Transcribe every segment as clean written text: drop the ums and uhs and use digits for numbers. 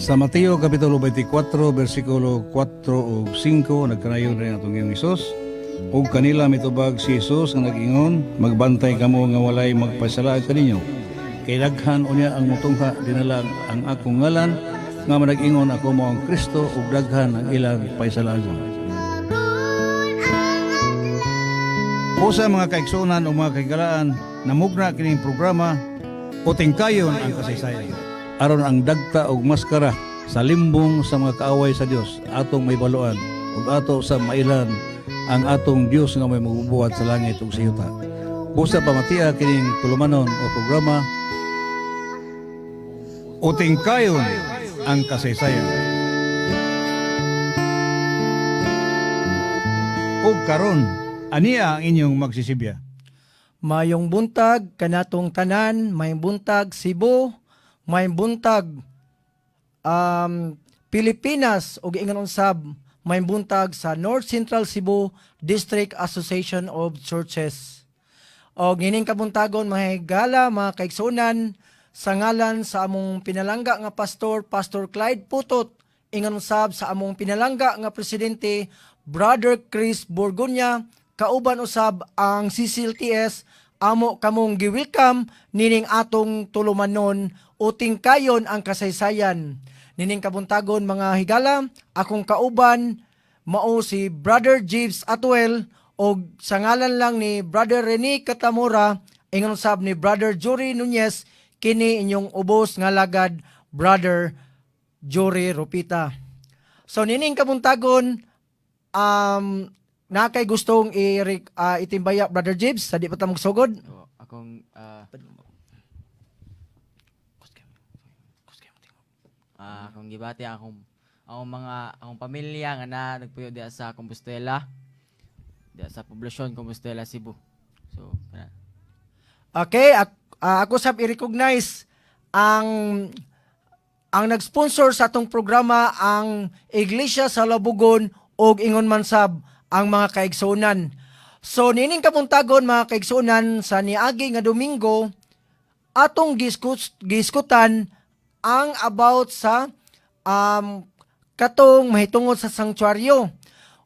Sa Mateo Kapitulo 24, versikulo 4 o 5, nagkanayon rin atong iyong Isos. O kanila mitubag si Isos nga nag-ingon, magbantay kamo nga walay magpasalaag kaninyo. Kay daghan unya ang mutungha dinala ang akong ngalan, nga manag-ingon ako mo ang Kristo ug daghan ang ilang paisalagon. O sa mga kaigsunan o mga kaigalaan, namugna kining programa, uting kayon ang kasaysayan. Aron ang dagta og maskara sa limbong sa mga kaaway sa Dios atong may baluan ug ato sa mailan ang atong Dios nga may magbubuhat sa langit ug sa yuta. Busa pamatia kining tulumanon o programa uting kayon ang kasaysayan. Ug karon ania ang inyong magsisibya. Mayong buntag kanatong tanan, mayong buntag Cebu, mayong buntag Pilipinas ug ingon usab mayong buntag sa North Central Cebu District Association of Churches. Og gining kabuntagon mga higala, mga kaigsunan, sa ngalan sa among pinalangga nga pastor, Pastor Clyde Putot, ingon usab sa among pinalangga nga presidente, Brother Chris Borgonya, kauban usab ang CCLTS, amo kamong gi-welcome nining atong tulumanon uting kayon ang kasaysayan. Nining kabuntagon mga higala, akong kauban mao si Brother Jeeves Atuel o sa ngalan lang ni Brother Rene Katamura, ingon usab ni Brother Jory Nunez, kini inyong ubos nga lagad Brother Jory Rupita. So nining kabuntagon, na kay gustong itimbaya Brother Jeeves, sa di pa ta magsugod. Akong gibati akong pamilya nga na nagpuyo diha sa Compostela, diha sa poblasyon Compostela, Cebu. So Okay, ako sab i-recognize ang nag-sponsor sa atong programa ang Iglesia sa Labugon og ingon man sab ang mga kaigsunan. So nining kabuntagon mga kaigsunan, sa niagi nga Domingo atong giskutan ang about sa katong mahitungod sa sanctuaryo.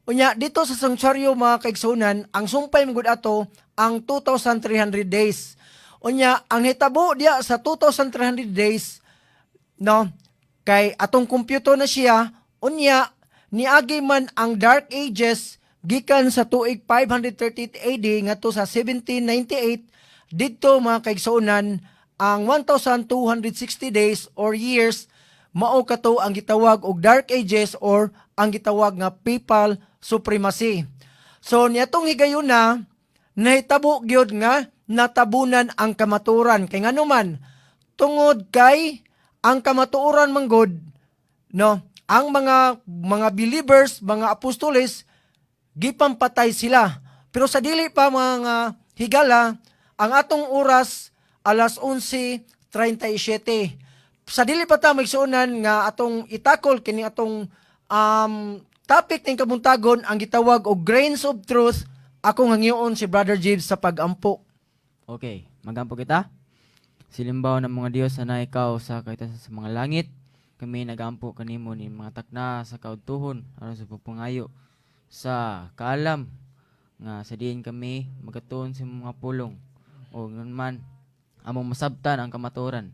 Unya dito sa sanctuaryo mga kaigsunan, ang sumpay magud ato ang 2,300 days. Unya ang hitabo diya sa 2,300 days, no, kay atong kompyuto na siya, unya niagi man ang Dark Ages gikan sa tuig 538 AD ngadto sa 1798, didto mga kaigsunan ang 1,260 days or years mao kato ang gitawag og Dark Ages or ang gitawag nga Papal Supremacy. So niatong higayuna nahitabo gyud nga natabunan ang kamaturan, kay nganuman tungod kay ang kamatuoran manggod, no, ang mga believers, mga apostoles gipampatay sila. Pero sa dili pa mga higala, ang atong oras alas 11:37. Sa dili pa ta magsuonan nga atong itakol kini atong topic ning kabuntagon, ang gitawag og grains of truth. Akong hangyoon si Brother Jeeves sa pagampo. okay, magampo kita. Silimbaw ng mga Dios na ikaw sa kaitasan sa mga langit, kami nagampo kanimo ni mga takna sa kaudtuhon aron sa pagpangayo sa kaalam nga sa diin kami magatuon sa mga pulong o man among masabtan ang kamaturan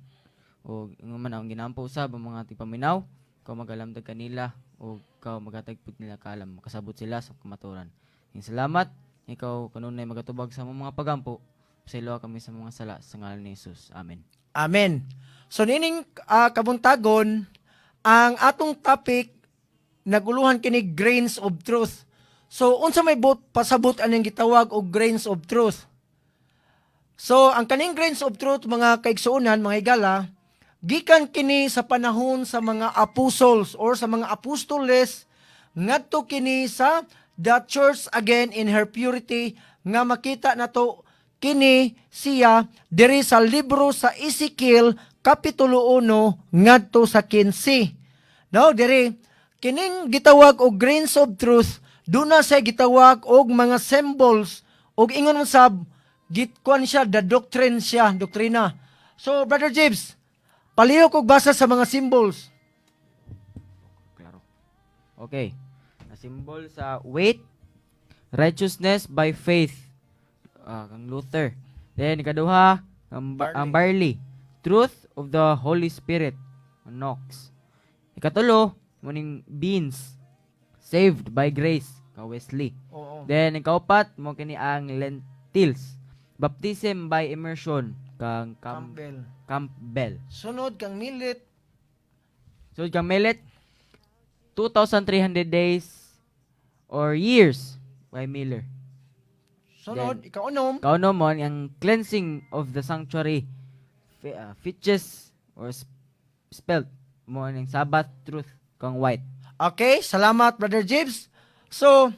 o man ang ginampo usab ang mga tipaminaw, ikaw magalamdag kanila o ikaw magatagpud nila kaalam, makasabot sila sa kamaturan. Salamat, ikaw kanunay magatubag sa mga pagampo. Pasaylo kami sa mga sala sa ngalan ni Jesus. Amen. Amen. So nining kabuntagon, ang atong topic naguluhan kini grains of truth. So unsa may pasabot anang gitawag og grains of truth? So ang kaning grains of truth mga kaigsuonan, mga higala, gikan kini sa panahon sa mga apostles or sa mga apostoles ngadto kini sa the church again in her purity, nga makita nato kini siya diri sa libro sa Ezekiel kapitulo 1 ngadto sa 15. No, diri kining gitawag og grains of truth, duna sa gitawag og mga symbols og ingon sab gitkuan siya the doctrine siya, doktrina. So Brother Jeeves, palihok og basa sa mga symbols. Okay. Na symbol sa wait, righteousness by faith. Kang Luther. Then ikaduha, ang barley, truth of the Holy Spirit. Knox. Ikatulo, muning beans, saved by grace. Ka Wesley. Oo. Then ikaupat, mo kini ang lentils, baptism by immersion. Kang Campbell. Campbell. Sunod kang millet. So kang millet, 2,300 days or years by Miller. Sunod, ikaunom. Kauno mo ang cleansing of the sanctuary, fitches or spelt mo ang Sabbath truth kang white. Okay, salamat Brother Jibs. So,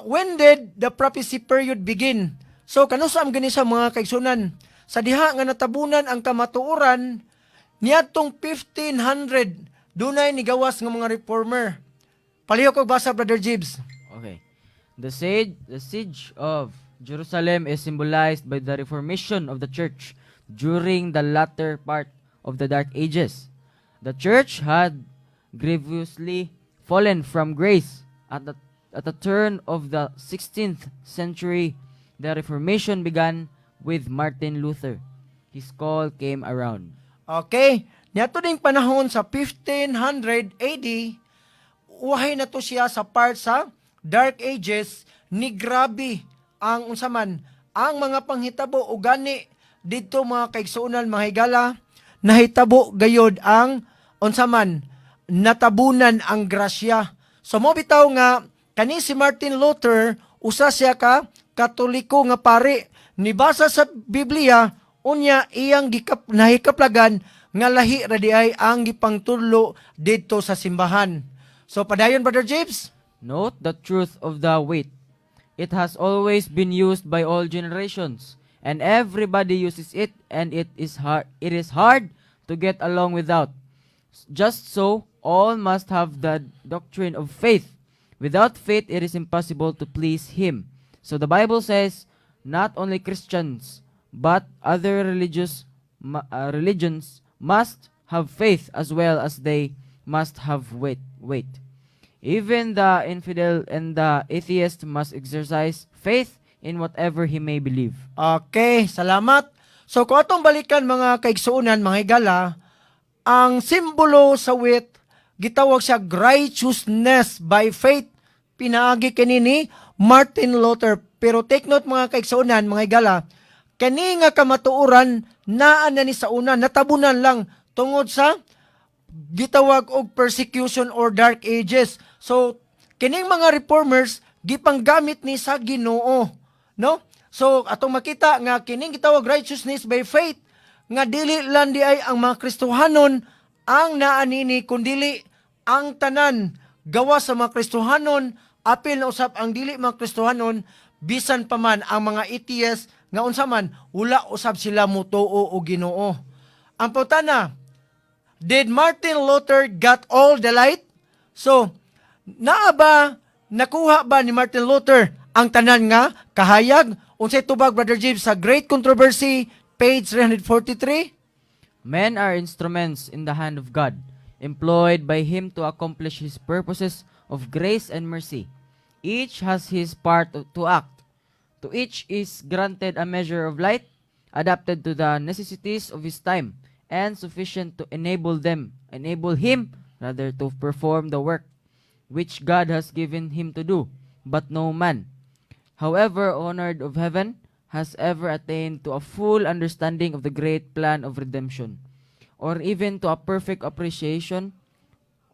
when did the prophecy period begin? So, kanusam gani sa mga kaigsunan. Sa diha nga natabunan ang kamatuoran, niadtong 1500, dunay ni gawas nga mga reformer. Paliho ko basa Brother Jibs. Okay. The siege of Jerusalem is symbolized by the reformation of the church during the latter part of the Dark Ages. The church had grievously fallen from grace at the turn of the 16th century. The Reformation began with Martin Luther. His call came around. Okay, niadto ding panahon sa 1500 AD, uhay na to siya sa part sa Dark Ages, ni grabe ang unsaman ang mga panghitabo o gani dito mga kaigsuonan mga higala, nahitabo gayod ang unsaman natabunan ang grasya. So mo bitaw nga kani si Martin Luther usa siya ka Katoliko nga pare, nibasa sa Biblia unya iyang nahikaplagan nga lahi ra diay ang gipangtudlo didto sa simbahan. So padayon Brother James. Note the truth of the wait. It has always been used by all generations, and everybody uses it, and it is hard to get along without. Just so, all must have the doctrine of faith. Without faith, it is impossible to please Him. So the Bible says, not only Christians, but other religions must have faith as well as they must have wait. Even the infidel and the atheist must exercise faith in whatever he may believe. Okay, salamat. So kung atong balikan mga kaigsuonan, mga higala, ang simbolo sa wit, gitawag siya righteousness by faith. Pinaagi kanini Martin Luther. Pero take note mga kaigsuonan, mga higala, kani nga kamatuoran, naan na ni sa una, natabunan lang tungod sa gitawag og persecution or dark ages. So, kining mga reformers gipanggamit ni sa Ginoo, no? So, atong makita nga kining gitawag righteousness by faith nga dili lang di ay ang mga Kristohanon ang naanini kundili ang tanan gawa sa mga Kristohanon, apil na usab ang dili mga Kristohanon bisan pa man ang mga atheists nga unsa man wala usab sila mutuo o Ginoo. Ang putana, did Martin Luther got all the light? So, nakuha ba ni Martin Luther ang tanan nga kahayag? Unsay tubag Brother James sa Great Controversy, page 343? Men are instruments in the hand of God, employed by Him to accomplish His purposes of grace and mercy. Each has his part to act. To each is granted a measure of light, adapted to the necessities of his time, and sufficient to enable him to perform the work which God has given him to do. But no man, however honored of heaven, has ever attained to a full understanding of the great plan of redemption, or even to a perfect appreciation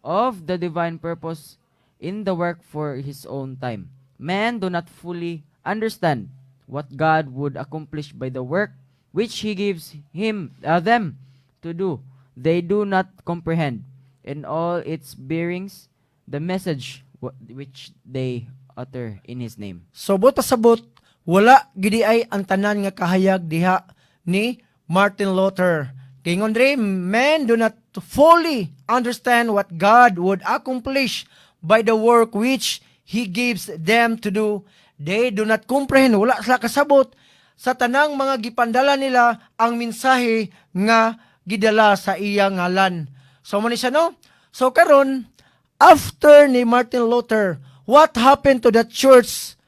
of the divine purpose in the work for his own time. Men do not fully understand what God would accomplish by the work which He gives them to do. They do not comprehend in all its bearings the message which they utter in His name. So, pasabot, wala gidi ay ang tanan nga kahayag diha ni Martin Luther. Kingon dre, men do not fully understand what God would accomplish by the work which He gives them to do. They do not comprehend, wala sila kasabot sa tanang mga gipandala nila ang mensahe nga gidala sa iyang ngalan. So, man siya, no? So, karon after ni Martin Luther, what happened to the church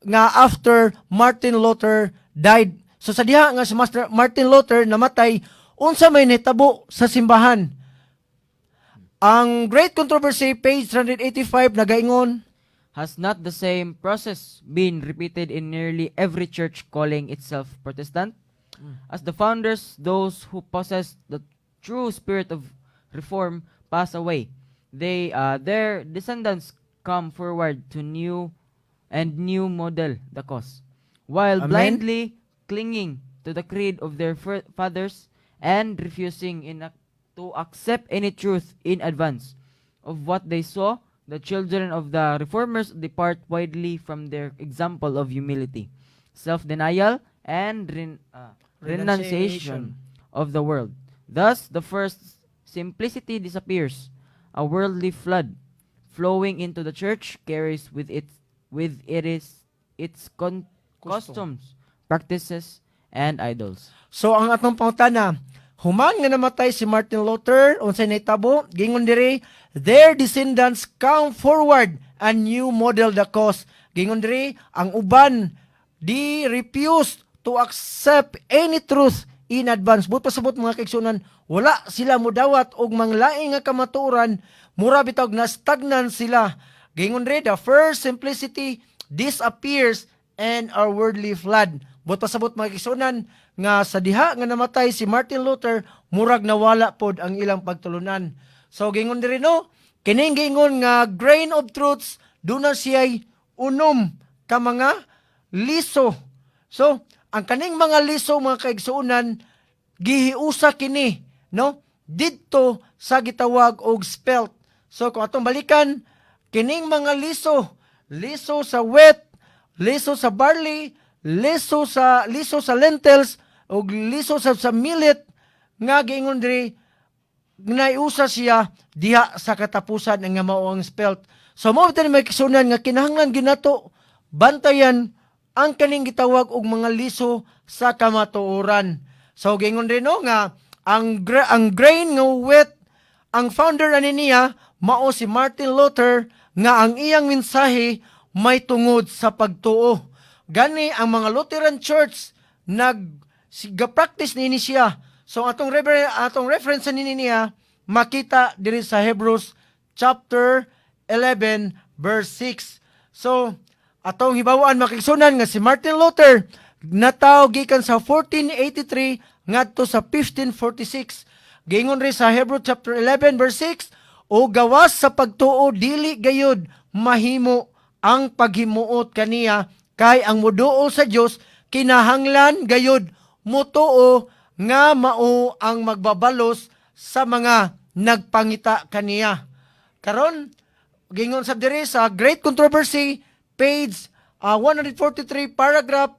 nga after Martin Luther died? So sa diha nga si Master Martin Luther namatay, unsa may nahitabo sa simbahan? Ang Great Controversy, page 185, nagaingon, Has not the same process been repeated in nearly every church calling itself Protestant? As the founders, those who possessed the true spirit of reform pass away. Their descendants come forward to new model the cause, while Amen. blindly clinging to the creed of their fathers and refusing to accept any truth in advance of what they saw. The children of the reformers depart widely from their example of humility, self-denial, and renunciation of the world. Thus, the first simplicity disappears. A worldly flood flowing into the church carries with its customs, practices, and idols. So ang atong pangutana, human nga namatay si Martin Luther, unsay nahitabo, gingon diri, their descendants come forward and new model the cause. Gingon diri, ang uban di refuse to accept any truth in advance. But pasabot mga kaigsunan, wala sila mudawat og manglaing nga kamatuoran, mura bitaw na stagnan sila. Gingon diri, the first simplicity disappears and our worldly flood. But pasabot mga kaigsunan, nga sa diha nga namatay si Martin Luther, murag nawala pod ang ilang pagtulunan. So gingon diri no, kining gingon nga grain of truths duna siya'y unom ka mga liso. So ang kaning mga liso mga kaigsuunan gihiusa kini no didto sa gitawag og spelt. So kung atong balikan kining mga liso sa wheat, liso sa barley, liso sa lentils og liso sa millet nga giingon diri naiusa siya diha sa katapusan nga mao ang spelt. So mao tani may kisunan nga kinahanglan ginato bantayan ang kaning gitawag og mga liso sa kamatuoran. So giingon diri no nga ang grain nga wheat, ang founder ani niya mao si Martin Luther nga ang iyang mensahe may tungod sa pagtuo. Gani ang mga Lutheran Church nag-practice nini siya. So atong reference nini niya makita diri sa Hebrews chapter 11 verse 6. So atong hibawaan makigsunan nga si Martin Luther nataw gikan sa 1483 ngadto sa 1546. Giingon ri sa Hebrews chapter 11 verse 6, o gawas sa pagtuo dili gayud mahimo ang paghimuot kaniya kay ang muduo sa Dios kinahanglan gayud mutuo nga mao ang magbabalos sa mga nagpangita kaniya. Karon gingon sa diri sa Great Controversy page 143 paragraph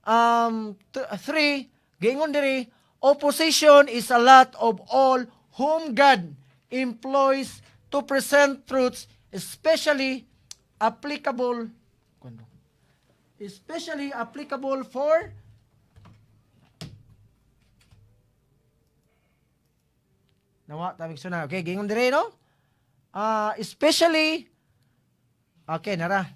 3 gingon diri, opposition is a lot of all whom God employs to present truths especially applicable for nawa tabig suna. Okay, gingon dire no? Especially okay nara.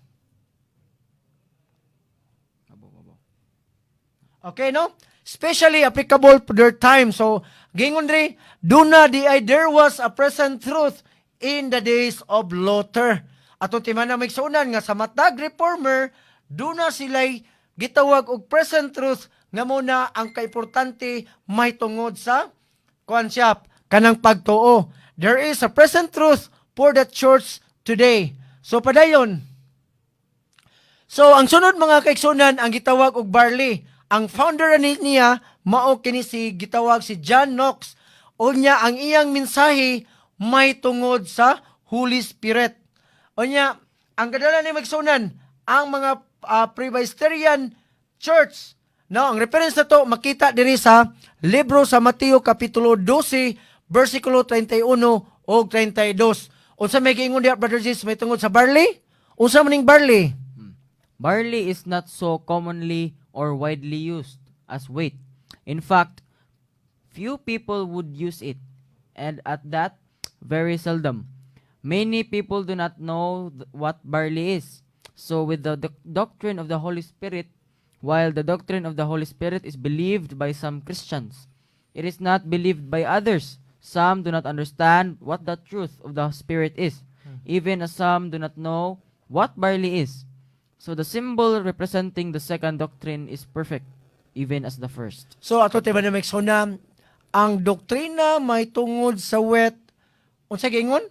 Okay no? Especially applicable for their time. So gingon dire, do na there was a present truth in the days of Luther. Atong timana may sunan nga sa matag reformer, do na sila'y gitawag og present truth nga muna ang kaimportante may tungod sa konsep kanang pagtuo. There is a present truth for the church today. So padayon. So ang sunod mga kaigsunan ang gitawag og barley. Ang founder niya mao kini si gitawag si John Knox. Unya ang iyang mensahe may tungod sa Holy Spirit. Unya ang kadala ni magsunan ang mga Presbyterian Church. No, ang reference na to makita diri sa libro sa Mateo kapitulo 12 versikulo 31 o 32. Unsa may giingon diha Brother Jesus may tungod sa barley? Unsa maning barley? Barley is not so commonly or widely used as wheat. In fact, few people would use it, and at that, very seldom. Many people do not know what barley is. So with the doctrine of the Holy Spirit, while the doctrine of the Holy Spirit is believed by some Christians, it is not believed by others. Some do not understand what the truth of the Spirit is, even as some do not know what barley is. So the symbol representing the second doctrine is perfect, even as the first. So ato tayo na magsuna, ang doktrina may tungod sa wet, unsa gingon?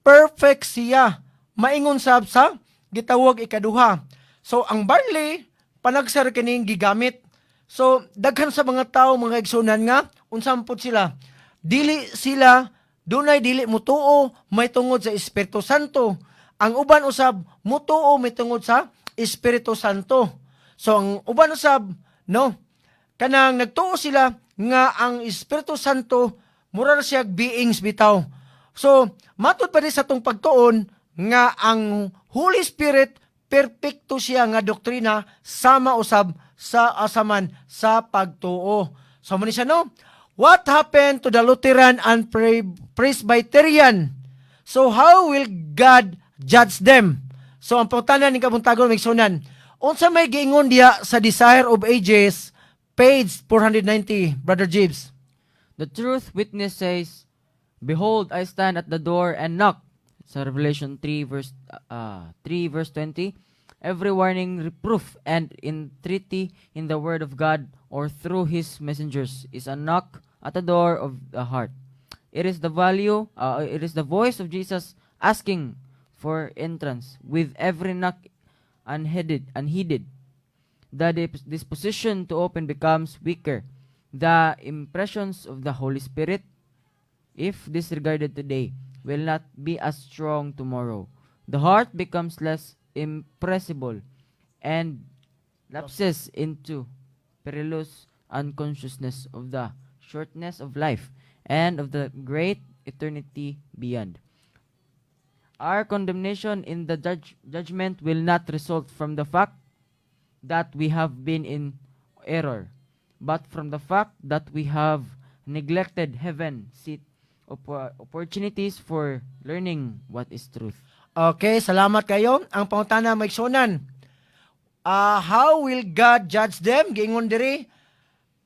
Perfect siya. Maingon sab sa gitawag ikaduha. So ang barley panagsar kining gigamit. So daghan sa mga tao mga igsunan nga unsam pud sila? Dili sila dunay dili mutuo may tungod sa Espiritu Santo. Ang uban usab mutuo may tungod sa Espiritu Santo. So ang uban usab no kanang nagtuo sila nga ang Espiritu Santo mura siya beings bitaw. So matud pa sa tong pagtuon nga ang Holy Spirit perpekto siya nga doktrina sama usab sa asaman sa pagtuo. So mo ni siya no? What happened to the Lutheran and Presbyterian? So how will God judge them? So ang pangutanan ni kabuntagon migsunan. Unsa may giingon diya sa Desire of Ages, page 490, Brother Gibbs. The truth witness says, "Behold, I stand at the door and knock." Sa Revelation 3 verse 20, every warning, reproof, and entreaty in the word of God or through his messengers is a knock at the door of the heart. It is the voice of Jesus asking for entrance. With every knock unheeded, the disposition to open becomes weaker. The impressions of the Holy Spirit, if disregarded today, will not be as strong tomorrow. The heart becomes less impressible and lapses into perilous unconsciousness of the shortness of life and of the great eternity beyond. Our condemnation in the judgment will not result from the fact that we have been in error, but from the fact that we have neglected heaven seat opportunities for learning what is truth. Okay, salamat kayo. Ang pangutana maigsunan. How will God judge them? Giingon diri,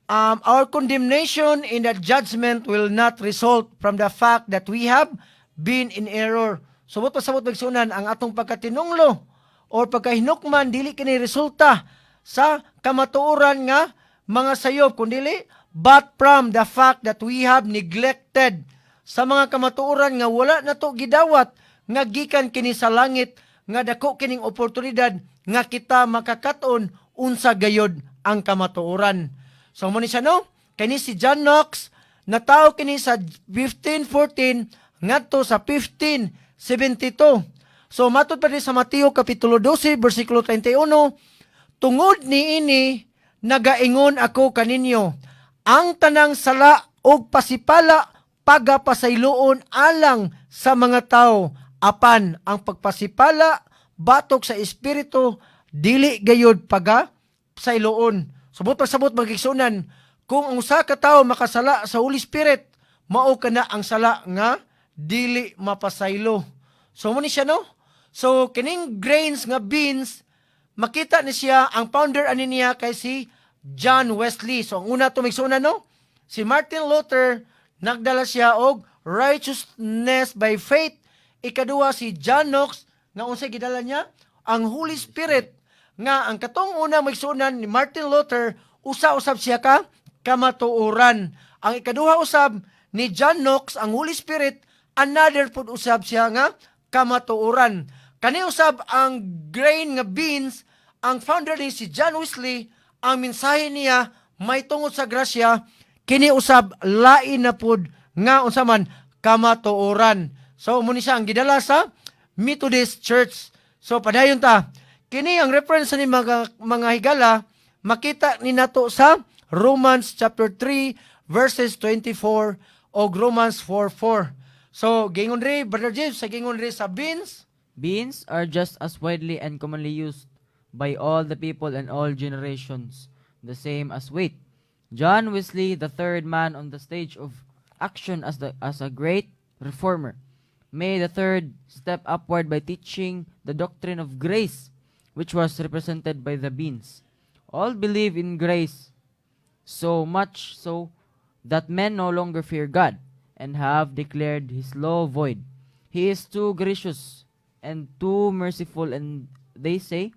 our condemnation in the judgment will not result from the fact that we have been in error. Subot pasabot maigsunan ang atong pagkatinunglo or pagkahinukman dili kini resulta sa kamatuoran nga mga sayop kundili but from the fact that we have neglected sa mga kamatuoran nga wala na to gidawat nga gikan kini sa langit nga dako kining oportunidad nga kita makakaton unsa gayod ang kamatuoran. So mo ni siya no? Kini si John Knox natawo kini sa 1514 ngadto sa 1572. So matud pa rin sa Mateo kapitulo 12 bersikulo 31, tungod niini nagaingon ako kaninyo, ang tanang sala og pasipala pagapasayloon alang sa mga tao, apan ang pagpasipala batok sa espiritu dili gayud pagasayloon. Subot pasabot magigsunan, kung ang usa ka tawo makasala sa Holy Spirit, mao kana ang sala nga dili mapasaylo. So mo ni siya no? So kining grains nga beans, makita ni siya ang founder ani niya kay si John Wesley. So ang una tumigsunan no? Si Martin Luther nagdala siya og righteousness by faith. Ikaduha si John Knox nga unsay gidala niya? Ang Holy Spirit nga ang katong una maigsunan ni Martin Luther usa-usab siya ka kamatuoran. Ang ikaduha usab ni John Knox ang Holy Spirit another pud usab siya nga kamatuoran. Kani usab ang grain nga beans, ang founder ni si John Wesley, ang mensahe niya may tungod sa grasya, kini usab lain na pud nga unsa man kamatuoran. So mo ni siya ang gidala sa Methodist Church. So padayon ta, kini ang reference ni mga higala makita ni nato sa Romans chapter 3 verses 24 o Romans 4:4. So gingon ri Brother James sa gingon ri sa beans. Beans are just as widely and commonly used by all the people and all generations, the same as wheat. John Wesley, the third man on the stage of action as a great reformer, May the third step upward by teaching the doctrine of grace, which was represented by the beans. All believe in grace, so much so that men no longer fear God and have declared His law void. He is too gracious and too merciful, and they say,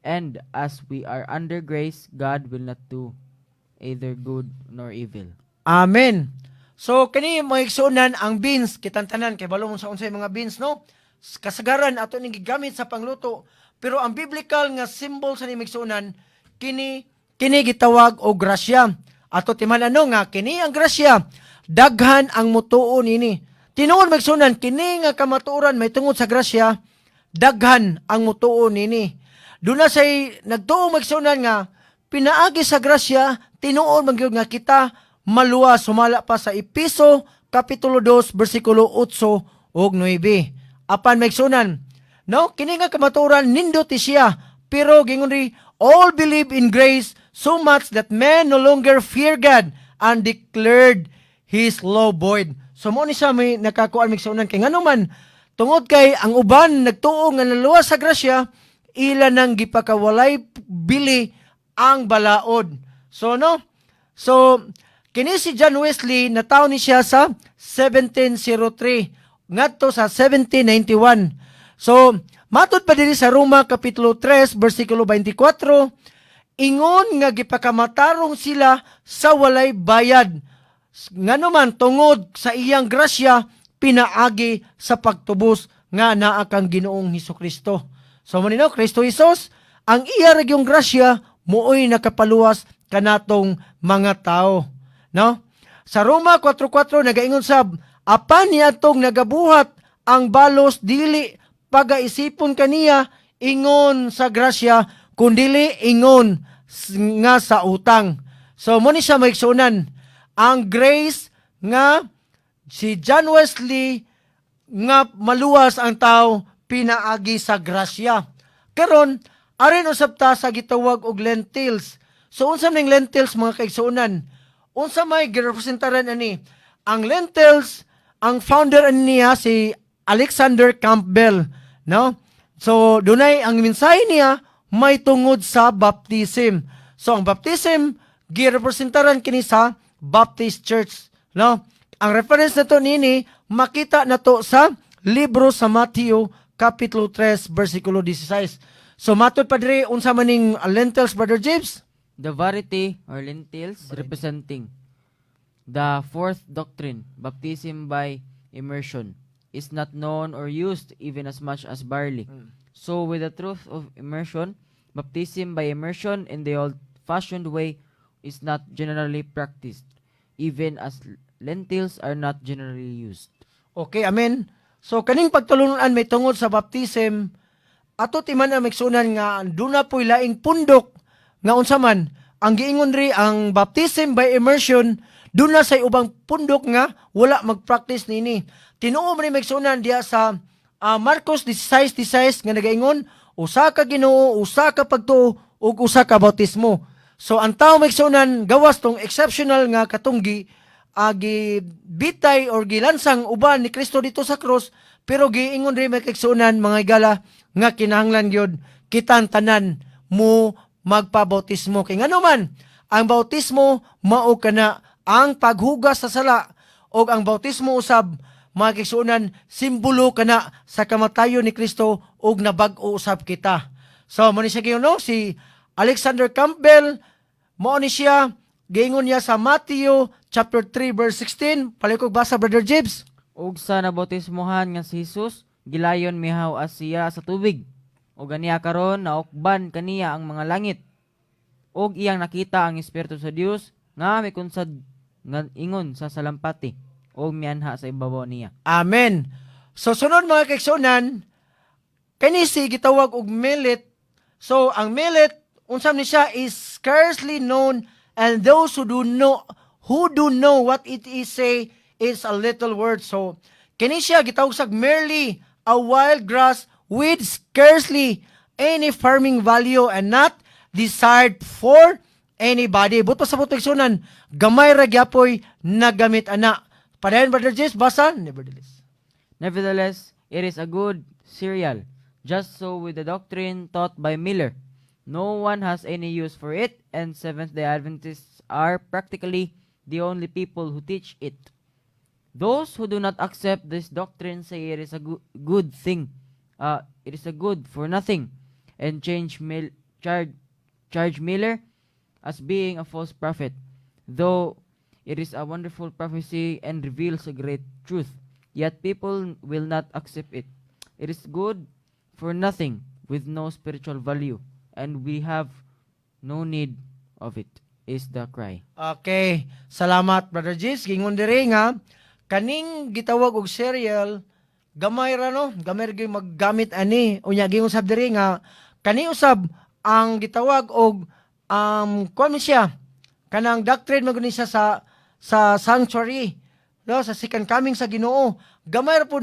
and as we are under grace, God will not do either good nor evil. Amen. So kani mga igsunan ang beans kitantanan kay balong sa unsay mga beans no. Kasagaran ato ning gigamit sa pangluto, pero ang biblical nga symbol sa nimigsunan kini gitawag og grasya. Ato timan ano nga kini ang grasya daghan ang mutuon ini. Tinuod magsunan kini nga kamatuoran may tungod sa grasya daghan ang mutuon ini. Duna say nagtuo magsunan nga pinaagi sa grasya tinuod magyud nga kita maluwas sumala pa sa Episo kapitulo 2 bersikulo 8 ug 9. Apan magsunan, no, kini nga kamatuoran nindot siya, pero gingon ri all believe in grace so much that men no longer fear God and declared His law void. So mo ni siya may nakakuan magsunan kay nganuman tungod kay ang uban nagtuo nga naluwas sa grasya ila nang gipakawalay bili ang balaod. So no, so kini si John Wesley nataw ni siya sa 1703 ngadto sa 1791. So matud pa diri sa Roma kapitulo 3 bersikulo 24, ingon nga gipakamatarong sila sa walay bayad nganuman tungod sa iyang grasya pinaagi sa pagtubos nga naa kang Ginoong Hesukristo. So manino Kristo Jesus ang iya ragyong grasya mooy nakapaluwas kanatong mga tao. No? Sa Roma 4:4 nagaingon sab, apan niadtong nagabuhat ang balos dili pagaisipon kaniya ingon sa grasya kundili ingon nga sa utang. So mo ni siya maigsunan ang grace nga si John Wesley nga maluwas ang tao pinaagi sa grasya. Karon arin usab ta sa gitawag og lentils. So unsa ning lentils mga kaigsunan? Unsa may girepresentaran ani? Ang lentils, ang founder niya si Alexander Campbell, no? So dunay ang mensahe niya may tungod sa baptism. So ang baptism girepresentaran kini sa Baptist Church, no? Ang reference nato nini makita nato sa libro sa Matthew kapitulo 3 bersikulo 16. So matud pa diri unsa maning lentils, Brother James? The variety or lentils representing the fourth doctrine, baptism by immersion, is not known or used even as much as barley. So with the truth of immersion, baptism by immersion in the old-fashioned way is not generally practiced, even as lentils are not generally used. Okay, amen. So kaning pagtulunan may tungod sa baptism, ato timan ang miksunan nga duna po'y laing pundok nga unsa man ang giingon ri ang baptism by immersion duna say ubang pundok nga wala magpractice nini. Tinuo man ni miksunan diya sa Marcos 16:16 nga nagaingon usa ka Ginoo, usa ka pagtuo ug usa ka bautismo. So ang tawo miksunan gawas tong exceptional nga katunggi bitay or gilansang uban ni Kristo dito sa cross, pero giingon rin makiksunan mga igala nga kinahanglan gyud kitang tanan mo magpabautismo. Kay ngano man ang bautismo mao kana ang paghugas sa sala, og ang bautismo usab mga kigsunan simbolo kana sa kamatayon ni Kristo og nabag-o usab kita. So mo ni siya giuno si Alexander Campbell, mo ni siya giingon niya sa Matthew chapter 3 verse 16. Palikog basa, Brother Jibs. Ug sa nabautismohan nga si Jesus, gilayon mihaw as siya sa tubig. O ganiya karon naukban kaniya ang mga langit. Og iyang nakita ang Espiritu sa Dios nga mikunsad nga ingon sa salampati o mianha sa ibabaw niya. Amen. So sunod mga kaigsunan, kani si gitawag og millet. So ang millet unsam ni siya is scarcely known, and those who do know what it is say is a little word. So kani siya gitawag sa merely a wild grass with scarcely any farming value and not desired for anybody. Buto sa proteksyonan, gamay ra gyapon nagamit ana. Padayon, Brother Jess, basa, nevertheless. Nevertheless, it is a good cereal. Just so with the doctrine taught by Miller. No one has any use for it, and Seventh-day Adventists are practically the only people who teach it. Those who do not accept this doctrine say it is a good thing. It is a good for nothing, and charge Miller as being a false prophet, though it is a wonderful prophecy and reveals a great truth. Yet people will not accept it. It is good for nothing with no spiritual value, and we have no need of it, is the cry. Okay, salamat Brother Jis. Gingon diri nga kaning gitawag og cereal gamay ra no, gamay ra gyud maggamit ani. Unya gingon sab diri nga kani usab ang gitawag og kuan siya kanang doctrine maguni siya sa sanctuary, no, sa second coming sa Ginoo. Gamay ra po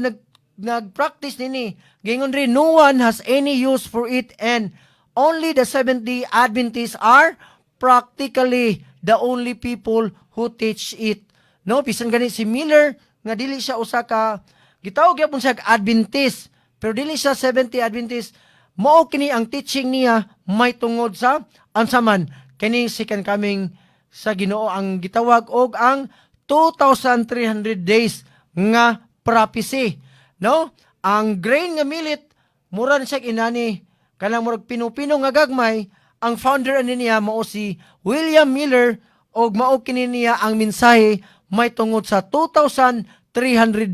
nag-practice nini. Gingon rin, no one has any use for it, and only the Seventh-day Adventists are practically the only people who teach it. No, bisan gani si Miller nga dili siya usa ka gitawag gyapon siya Adventist, pero dili siya Seventh-day Adventist. Mao kini ang teaching niya may tungod sa ansaman kini second coming sa Ginoo, ang gitawag og ang 2,300 days nga prophecy. No? Ang grain nga millet, mura na siya inani, kanang murag pinupino nga gagmay, ang founder ani niya mao si William Miller, og mao kini niya ang mensahe may tungod sa 2,300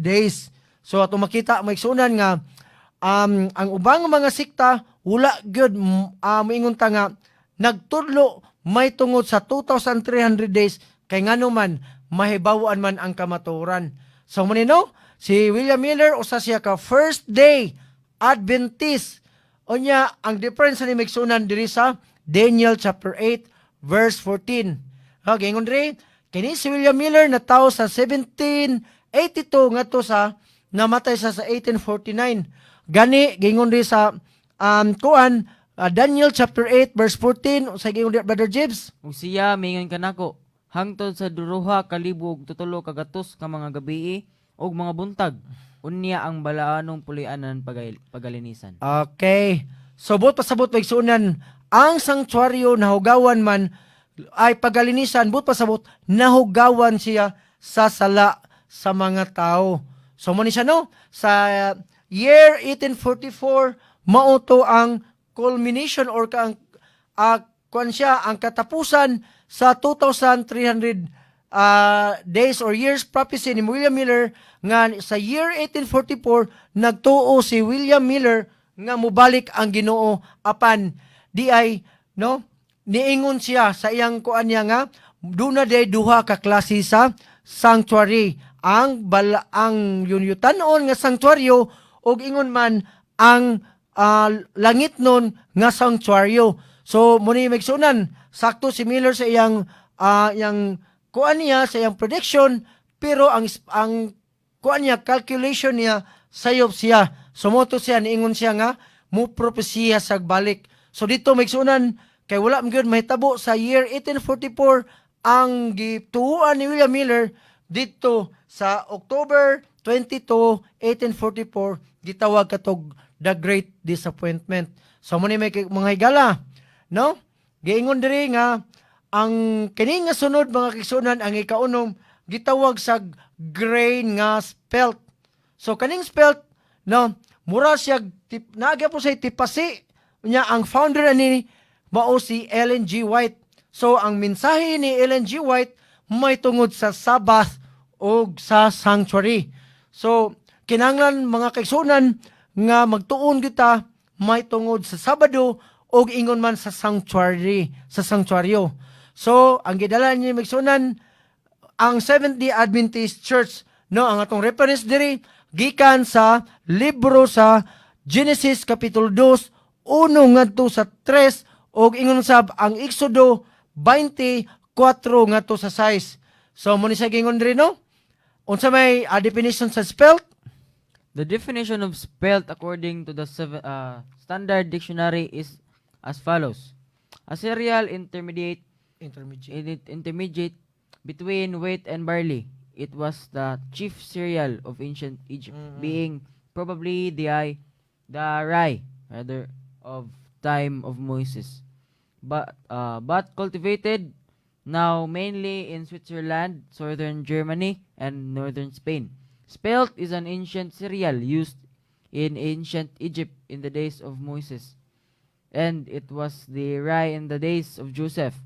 days. So ato makita maigsunan nga ang ubang mga sikta wala gyud moingon ta nga nagtudlo may tungod sa 2,300 days kay ngano man mahibawan man ang kamaturan. So manino si William Miller usa siya ka first day Adventist. Unya ang difference ni migsunan diri sa Daniel chapter 8 verse 14. Okay, ingon diri kini si William Miller na tawo sa 1782 ngadto sa namatay sa 1849. Gani gingon diri sa Daniel chapter 8 verse 14 sa gingon diri Brother Jibs. Ug siya mingon kanako, hangtod sa duruha kalibog tutulo kagatos ka mga gabii og mga buntag, unya ang balaanong pulianan pagalinisan. Okay. So buot pasabot maigsunan ang sanctuaryo nahugawan man ay pagalinisan, buot pasabot nahugawan siya sa sala sa mga tao. So mo ni siya no sa year 1844 mao to ang culmination or kuan siya ang katapusan sa 2,300 days or years prophecy ni William Miller nga sa year 1844 nagtuo si William Miller nga mubalik ang Ginoo apan di ay no niingon siya sa iyang kuan niya nga duna day duha ka klase sa sanctuary, ang yunyutanon nga sanctuaryo ug ingon man ang langit nun nga sanctuaryo. So muni magsunan sakto si Miller sa iyang kuan niya sa iyang prediction, pero ang kuan niya calculation niya sayop siya. So moto siya niingon siya nga mo propesya sa balik. So dito magsunan kay wala man gyud mahitabo sa year 1844 ang gituuan ni William Miller dito sa October 22, 1844 gitawag katog the Great Disappointment. So mo ni may mga higala, no? Giingon diri nga ang kini nga sunod mga kigsunan ang ikaunom gitawag sa grain nga spelt. So kaning spelt, no, mura siya naagya po sa tipasi nya ang founder ani mao si Ellen G. White. So ang mensahe ni Ellen G. White may tungod sa Sabbath o sa sanctuary. So kinahanglan mga kaigsunan nga magtuon kita may tungod sa Sabado o ingon man sa sanctuary, sa sanctuaryo. So ang gidala ni magsunan ang Seventh-day Adventist Church, no, ang atong reference diri gikan sa libro sa Genesis kapitulo 2 1 ngadto sa 3 og ingon sab ang Exodo 24 ngadto sa 6. So mo ni sa gingon diri no? Unsa may definition sa spelt? The definition of spelt according to the Standard Dictionary is as follows: a cereal intermediate between wheat and barley. it was the chief cereal of ancient Egypt, being probably the rye rather of time of Moses, but cultivated now mainly in Switzerland, southern Germany, and northern Spain. Spelt is an ancient cereal used in ancient Egypt in the days of Moses, and it was the rye in the days of Joseph.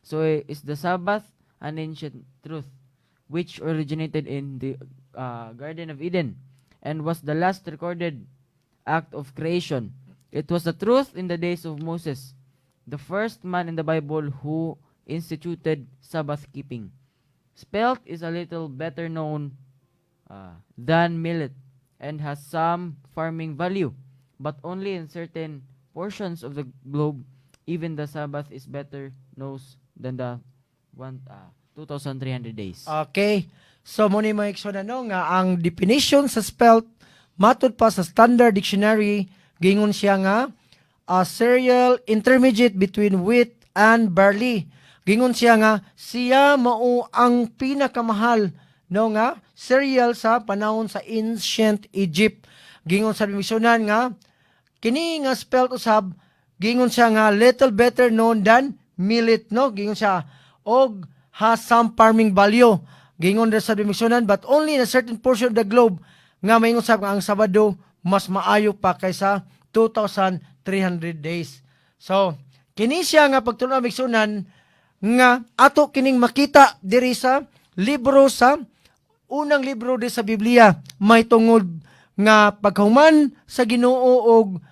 So is the Sabbath an ancient truth, which originated in the Garden of Eden, and was the last recorded act of creation. It was the truth in the days of Moses, the first man in the Bible who instituted Sabbath keeping. Spelt is a little better known than millet and has some farming value, but only in certain portions of the globe. Even the Sabbath is better known than the 2,300 days. Okay. So mo ni maikso na no nga ang definition sa spelt matud pa sa Standard Dictionary gingon siya nga a cereal intermediate between wheat and barley. Gingon siya nga siya mao ang pinakamahal no nga cereal sa panahon sa ancient Egypt. Gingon sa misionan nga kini nga spelt usab gingon siya nga little better known than millet no. Gingon siya og has some farming value. Gingon sa misionan but only in a certain portion of the globe nga maingon sab nga ang Sabado mas maayo pa kaysa 2,300 days. So, kini siya nga pagtulong miksunan nga ato kining makita diri sa libro sa unang libro di sa Biblia may tungod nga paghuman sa Ginoo og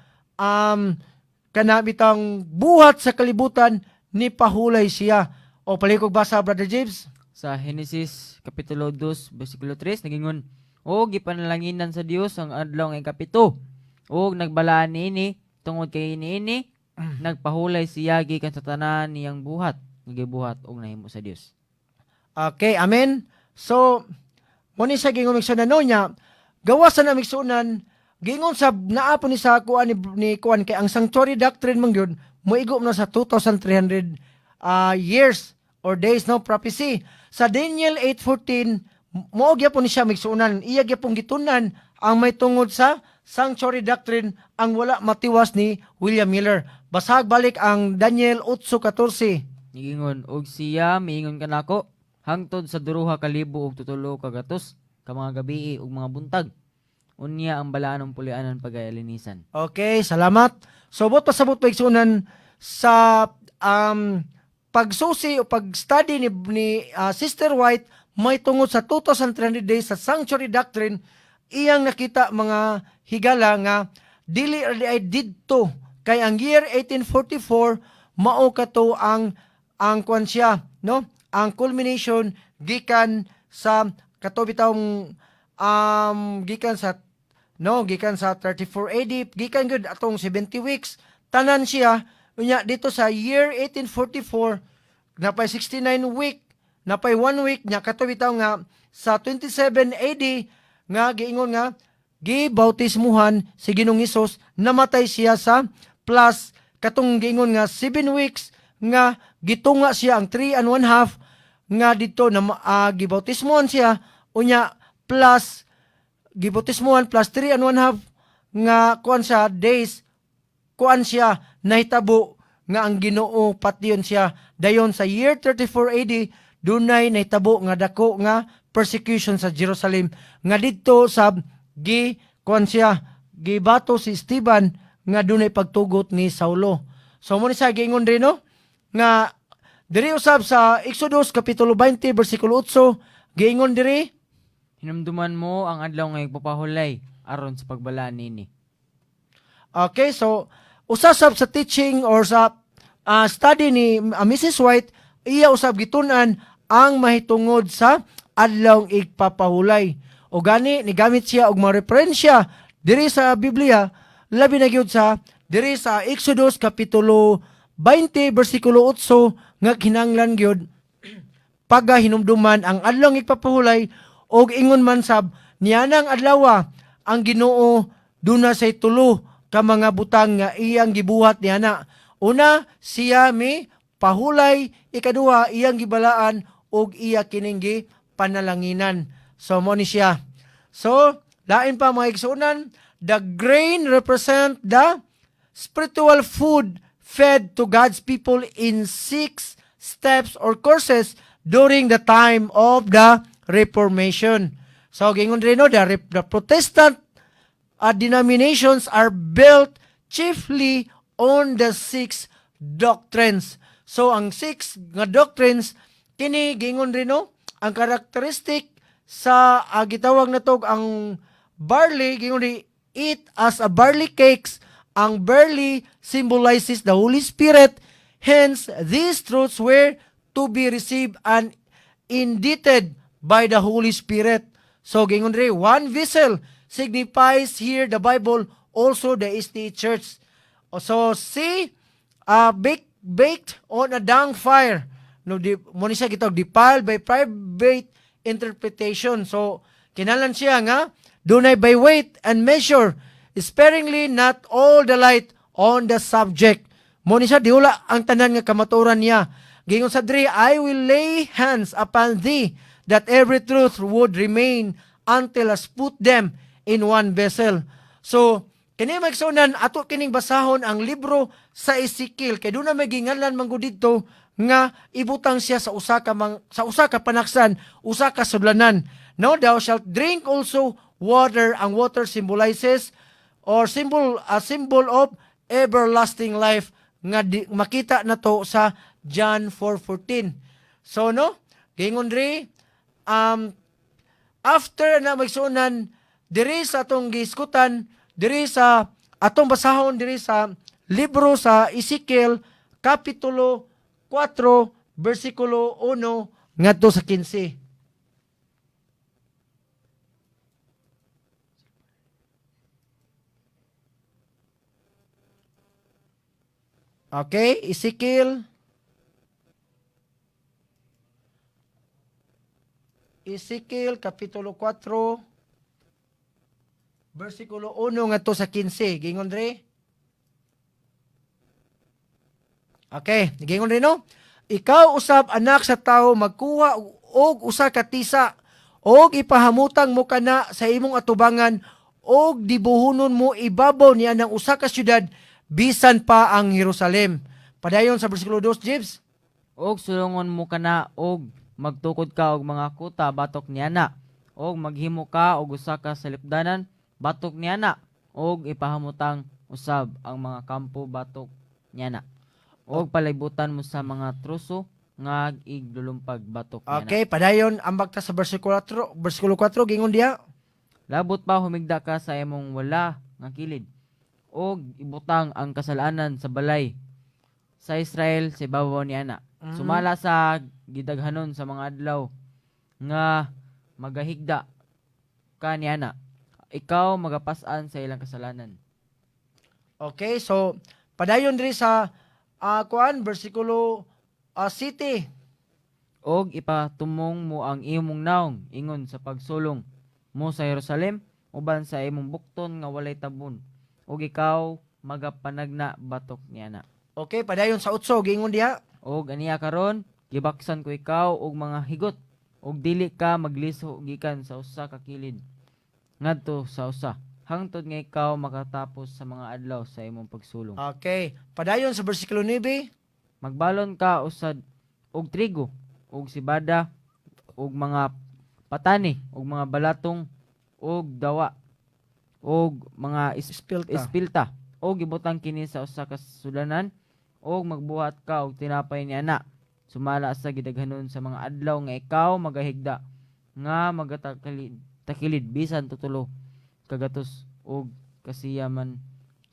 kanabitang buhat sa kalibutan ni pahulay siya. O palikog basa Brother James. Sa Genesis Kapitulo 2, versikulo 3, nagingon, "O gipanalaginan sa Dios ang adlaw nga ikapito, o nagbalaan niini, tungod kay niini, nagpahulay siya gikan sa tanan niyang buhat, nagibuhat og nahimo sa Dios." Okay, amen. So, mo ni sa gingon miksunan no nya, gawas sa namiksunan, gingon sa naapon ni sa kuan ni kuan kay ang sanctuary doctrine man gyud moigom na sa 2,300 years or days no prophecy. Sa Daniel 8:14 mo gyapon ni siya migsunan, iya gyapon gitunan ang may tungod sa sanctuary doctrine ang wala matiwas ni William Miller. Basag balik ang Daniel 8:14. Nagingon, "Og siya miingon kanako hangtod sa 2,000 og 300 ka mga gabi ug mga buntag. Unya ang balaan ng pulianan pagayalinisan." Okay, salamat. So bot pasabot pagsunan sa pagsusi o pag-study ni Sister White may tungod sa 2,300 days sa sanctuary doctrine, iyang nakita mga higala nga dili ay didto kay ang year 1844 mao kato ang kwan siya no, ang culmination gikan sa katobitong gikan sa 34 AD gikan gud atong 70 weeks tanan siya. Unya dito sa year 1844 napay 69 week, napay 1 week nya kato bitaw nga sa 27 AD nga giingon nga gibautismuhan si Ginoong Hesus, namatay siya sa plus katong giingon nga 7 weeks nga gitunga siya ang 3 and 1/2 nga dito na gibautismuhan siya unya plus gibautismuhan plus 3 and 1/2 nga kuan siya days kuan siya nahitabo nga ang Ginoo patyon siya dayon sa year 34 AD dunay nahitabo nga dako nga persecution sa Jerusalem nga didto sa kuan siya gibato si Esteban nga dunay pagtugot ni Saulo. So mo ni sa giingon rin no nga diri usab sa Exodus kapitulo 20 bersikulo 8 giingon diri, "Hinumduman mo ang adlaw nga igpapahulay aron sa pagbalaan nini." Okay, so usasab sa teaching or sa study ni Mrs. White, iya usab gitun-an ang mahitungod sa adlaw igpapahulay. O gani nigamit siya og mga referensya diri sa Biblia, labi na gyud sa diri sa Exodus kapitulo 20 bersikulo 8 nga kinahanglan gyud pagahinumduman ang adlaw igpapahulay og ingon man sab nianang adlaw ang Ginoo duna say tulo ka mga butang nga iyang gibuhat niana. Una, siya mi pahulay, ikaduha iyang gibalaan og iya kining panalanginan. So mo ni siya. So lain pa mga igsunan, the grain represent the spiritual food fed to God's people in 6 steps or courses during the time of the Reformation. So gingon rin no, the Protestant denominations are built chiefly on the 6 doctrines. So ang 6 nga doctrines kini gingon rin no, ang characteristic sa gitawag na tog ang barley, gingon rin eat as a barley cakes. Ang barley symbolizes the Holy Spirit. Hence, these truths were to be received and indicted by the Holy Spirit. So, gingon rin, one vessel signifies here the Bible, also the SDA Church. So, see, baked on a dung fire. No, mo ni siya gitawag defiled by private interpretation. So, kinalan siya nga, dunay by weight and measure, sparingly not all the light on the subject. Mo ni siya, diula ang tanan nga kamaturan niya. Gingon sa diri, I will lay hands upon thee, that every truth would remain until us put them in one vessel. So, kini magsunan, ato kining basahon ang libro sa Ezekiel, kay doon na may gingalan manggo dito, nga ibutang siya sa usa ka panaksan, usa ka sudlanan. Now thou shalt drink also water. Ang water symbolizes or a symbol of everlasting life nga makita na to sa John 4:14. So no, gingon ri after na magsunan diri sa atong giskutan, diri sa atong basahon diri sa libro sa Ezekiel kapitulo 4 versikulo 1 ngadto sa 15. Okay, Ezekiel kapitulo 4 versikulo 1 ngadto sa 15. Gingon re. Okay, gingon re no. Ikaw usab anak sa tao magkuha og usa ka tisa og ipahamutang mo kana sa imong atubangan og dibuhunon mo ibabaw niya ng usa ka syudad bisan pa ang Jerusalem. Padayon sa bersikulo 2, Jibs. Og sulungon mo kana og magtukod ka og mga kuta batok niana. Og maghimo ka og usa ka salipdanan batok niana. Og ipahamutang usab ang mga kampo batok niana. Og palibutan mo sa mga truso nga igdulumpag batok niana. Okay, padayon ambag ta sa bersikulo 4, gingon diha. Labot pa humigda ka sa imong wala nga kilid. Og ibutang ang kasalanan sa balay sa Israel sa ibabaw niana. Sumala sa gidaghanon sa mga adlaw nga magahigda ka niana. Ikaw magapasan sa ilang kasalanan. Okay, so padayon diri sa bersikulo 7. Og ipatumong mo ang imong naong ingon sa pagsulong mo sa Jerusalem uban sa imong bukton nga walay tabon. Og ikaw magapanagna batok niana. Okay, padayon sa 8 gingon diha. Og aniya karon gibaksan ko ikaw og mga higot og dili ka magliso gikan sa usa ka kilid ngadto sa usa hangtod nga ikaw makatapos sa mga adlaw sa imong pagsulong. Okay, padayon sa bersikulo 9. Magbalon ka usad og trigo og sibada og mga patani og mga balatong og dawa og mga ispilta og gibutang kini sa usa ka sudanan og magbuhat ka og tinapay niana. Sumala sa gidaghanon sa mga adlaw nga ikaw magahigda nga magatakilid bisan tutulo kagatos og kasiyaman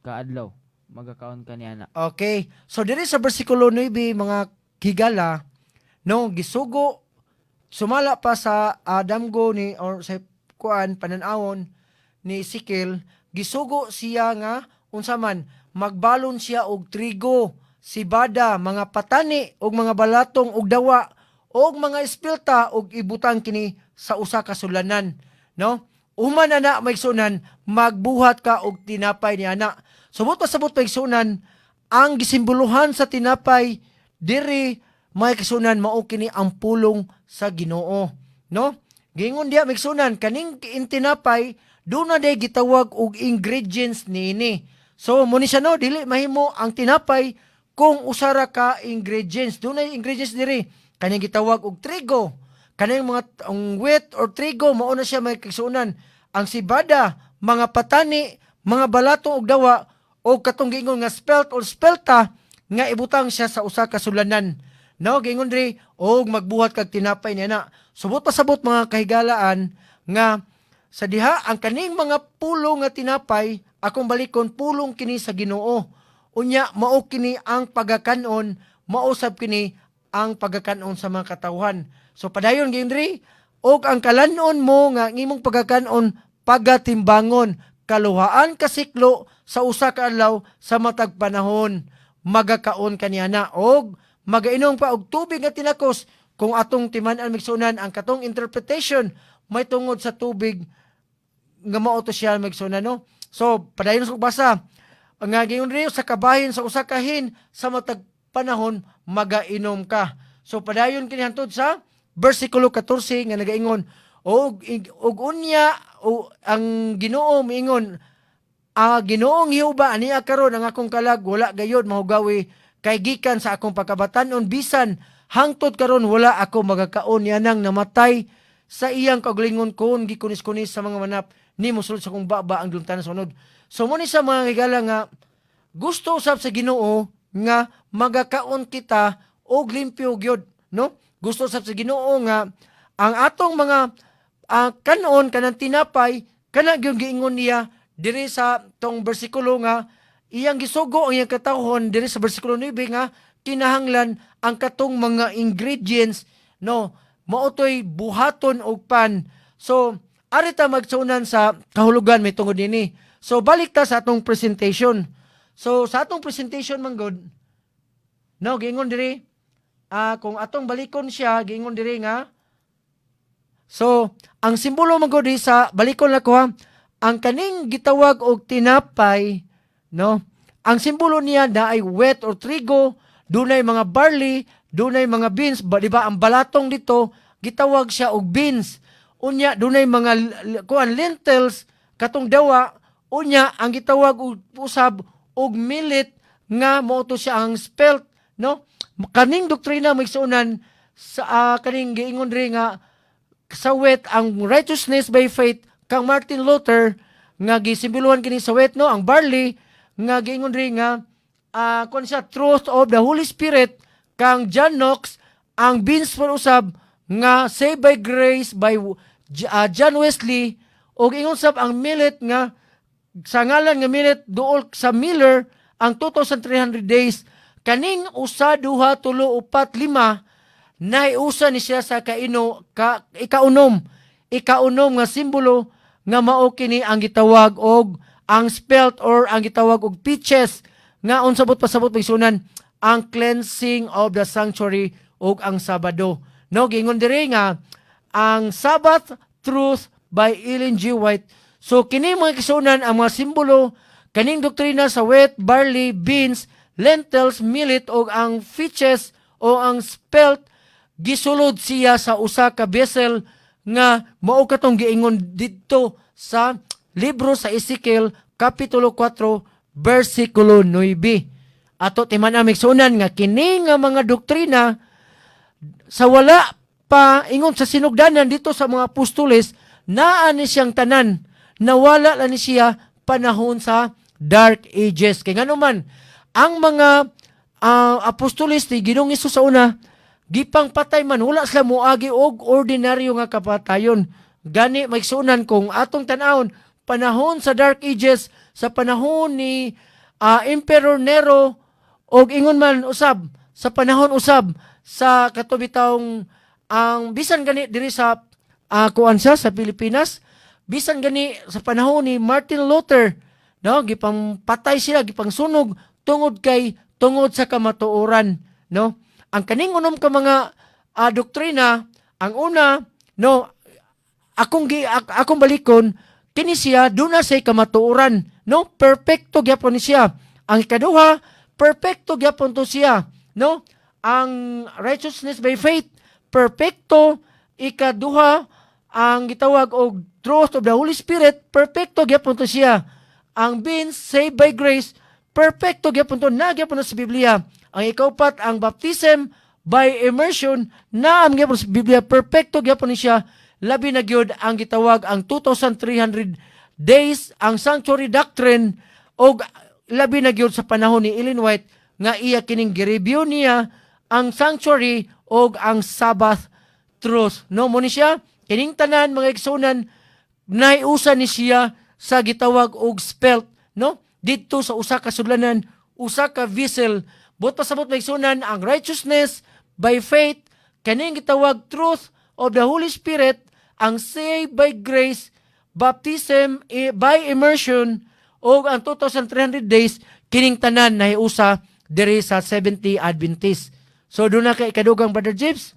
ka adlaw magakaon ka niana. Okay, so diri sa bersikulo 9 mga higala no gisugo sumala pa sa damgo ni or sa pananawon ni Ezekiel, gisugo siya nga unsa man magbalon siya og trigo, sibada, mga patani og mga balatong og dawa og mga espilta og ibutang kini sa usa ka sulanan, no? Uma na maigsunan magbuhat ka og tinapay ni ana. Subot maigsunan ang gisimbolohan sa tinapay diri may kasunan mao kini ang pulong sa Ginoo. no? Gingon diya migsunan kaning tinapay do na day gitawag og ingredients nini. So mo ni siya no dili mahimo ang tinapay kung usara ka ingredients. Do na ingredients diri kaning gitawag og trigo. Kaning mga ang wheat or trigo mao na siya may kigsunan. Ang sibada, mga patani, mga balato og dawa o katong giingon nga spelt or spelta nga ibutang siya sa usa ka sulanan. No, giingon diri og magbuhat kag tinapay niya na. Subot pasabot mga kahigalaan nga sa diha ang kaning mga pulo nga tinapay akong balikon pulong kini sa Ginoo. Unya mao kini ang pagakanon, mausab kini ang pagakanon sa mga katawhan. So padayon giingon diri og ang kalanon mo nga imong pagakanon pagatimbangon kaluhaan kasiklo sa usa ka adlaw sa matag panahon magakaon kaniya na og magainom pa og tubig nga tinakos kung atong timan-an migsunan ang katong interpretation may tungod sa tubig nga mao to siya migsunan no. So padayon sa basa nga giingon rin sa kabahin sa usa ka hin sa matag panahon magainom ka. So padayon kini hantod sa bersikulo 14 nga nagaingon og unya o ang Ginoo miingon Ginoong Jehova aniya karon ang akong kalag wala gayod mahugawi kay gikan sa akong pagkabatan-on bisan hangtod karon wala ako magakaon yanang namatay sa iyang kaugalingon kon gikunis-kunis sa mga manap ni mosulod sa kong baba ang duntan sunod. So mo ni sa mga higala nga gusto usab sa Ginoo nga magakaon kita og limpyo gyud no. Gusto usab sa Ginoo nga ang atong mga kanon kanang tinapay kana gyud giingon niya diri sa tong bersikulo nga iyang gisugo ang iyang katawhon diri sa bersikulo 9 nga kinahanglan ang katong mga ingredients no maotoy buhaton og pan. So ari ta magsunan sa kahulugan may tungod nini. So balik ta sa atong presentation. So sa atong presentation man gud no giingon diri kung atong balikon siya giingon diri nga so ang simbolo man gud sa balikon na ko ang kaning gitawag og tinapay no ang simbolo niya na ay wheat or trigo dunay mga barley dunay mga beans di ba ang balatong dito gitawag siya og beans unya dunay mga lentils katong dawa unya ang gitawag og usab og millet nga mao to siya ang spelt no kaning doktrina magsuunan sa kaning giingon diri nga sa wheat ang righteousness by faith kang Martin Luther nga gisimbiluhan kini sa wheat no ang barley nga giingon diri nga kun siya truth of the Holy Spirit kang John Knox ang beans for usab nga saved by grace by John Wesley og ingon sab ang millet nga sa ngalan nga millet duol sa Miller ang 2,300 days kaning usa duha tulo upat lima naiusa ni siya sa ikaunom nga simbolo nga mao kini ang gitawag og ang spelt or ang gitawag og pitches nga unsabot pasabot pagsunan ang cleansing of the sanctuary og ang Sabado. No gingon diri nga ang Sabbath Truth by Ellen G. White. So kini mga kisunan ang mga simbolo kaning doktrina sa wheat, barley, beans, lentils, millet o ang pitches o ang spelt gisulod siya sa usa ka vessel nga mao katong giingon didto sa libro sa Ezekiel kapitulo 4 bersikulo 9. Ato timan migsunan nga kini nga mga doktrina sa wala pa ingon sa sinugdanan dito sa mga apostoles naa ni siyang tanan nawala la ni siya panahon sa dark ages kay nganuman ang mga apostoles ni Ginoong Hesus sa una gipang patay man wala sila moagi og ordinaryo nga kapatayon gani maigsunan kung atong tan-awon panahon sa dark ages sa panahon ni Emperor Nero og ingon man usab sa panahon usab sa katubitawng ang bisan gani diri sa kuan sa Pilipinas bisan gani sa panahon ni Martin Luther no gipang patay sila gipang sunog tungod sa kamatuoran no ang kaning unom ka mga doktrina ang una no akong balikon kini siya duna say kamatuoran no perfecto gyapon ni siya ang ikaduha perfecto gyapon to siya no ang righteousness by faith perfecto ikaduha ang gitawag og truth of the Holy Spirit, perfecto gyapon to siya. Ang being saved by grace, perfecto gyapon to, na gyapon to sa Biblia. Ang ikaupat, ang baptism by immersion, na ang gyapon sa Biblia, perfecto gyapon ni siya. Labi na gyud ang gitawag ang 2,300 days, ang sanctuary doctrine, og labi na gyud sa panahon ni Ellen White nga iya kining gi-review niya ang sanctuary og ang Sabbath truth. No mo ni siya kining tanan mga igsunan naiusa ni siya sa gitawag og spelt, no? Dito sa usa ka sudlanan, usa ka vessel, but pasabot mga igsunan ang righteousness by faith, kaning gitawag truth of the Holy Spirit, ang saved by grace, baptism by immersion, o ang 2,300 days, kining tanan na iusa diri sa 70 Adventist. So, doon na kay kadugang Brother James.